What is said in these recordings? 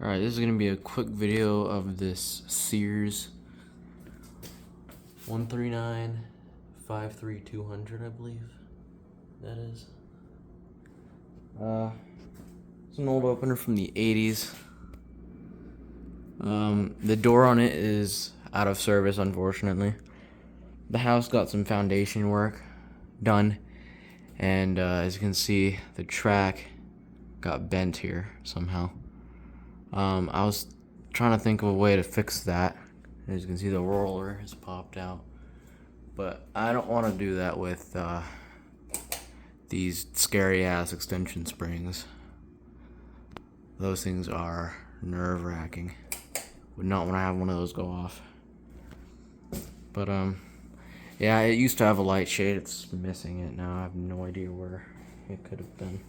Alright, this is going to be a quick video of this Sears 139-53200, I believe that is. It's an old opener from the 80s. The door on it is out of service, unfortunately. The house got some foundation work done, and as you can see, the track got bent here somehow. I was trying to think of a way to fix that. As you can see, the roller has popped out, but I don't want to do that with these scary ass extension springs. Those things are nerve-wracking. Would not want to have one of those go off. But yeah, it used to have a light shade. It's missing it now. I have no idea where it could have been.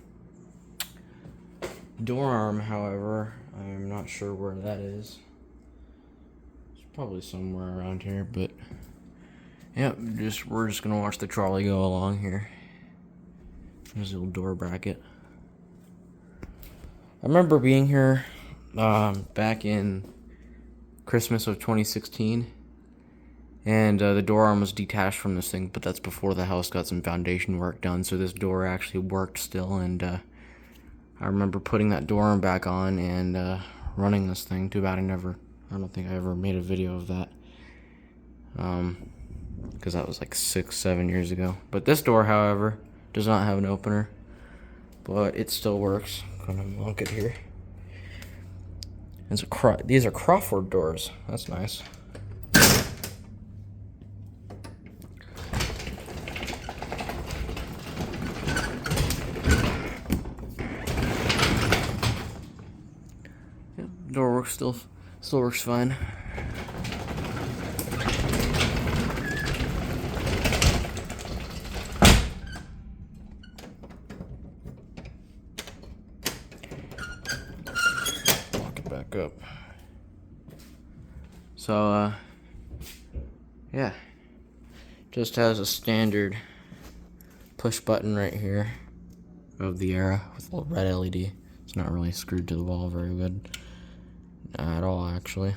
Door arm, however, I'm not sure where that is. It's probably somewhere around here, but yeah, we're just gonna watch the trolley go along here. There's the little door bracket. I remember being here back in Christmas of 2016, and the door arm was detached from this thing, but that's before the house got some foundation work done, so this door actually worked still, and I remember putting that door arm back on and running this thing. Too bad I don't think I ever made a video of that, because that was like 6-7 years ago. But this door, however, does not have an opener, but it still works. I'm gonna look at here. These are Crawford doors. That's nice. Door works still works fine. Lock it back up. So yeah, just has a standard push button right here of the era with a little red LED. It's not really screwed to the wall very good. At all, actually.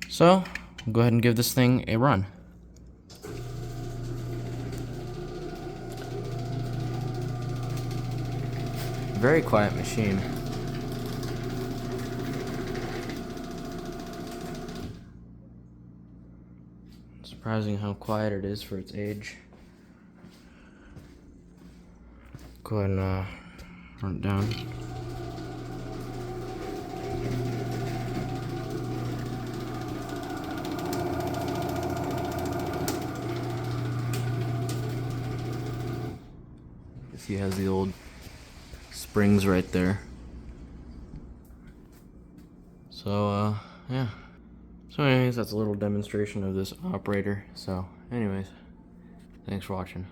So, we'll go ahead and give this thing a run. Very quiet machine. Surprising how quiet it is for its age. Go ahead and run it down. He has the old springs right there. So yeah. So anyways, that's a little demonstration of this operator. So anyways, thanks for watching.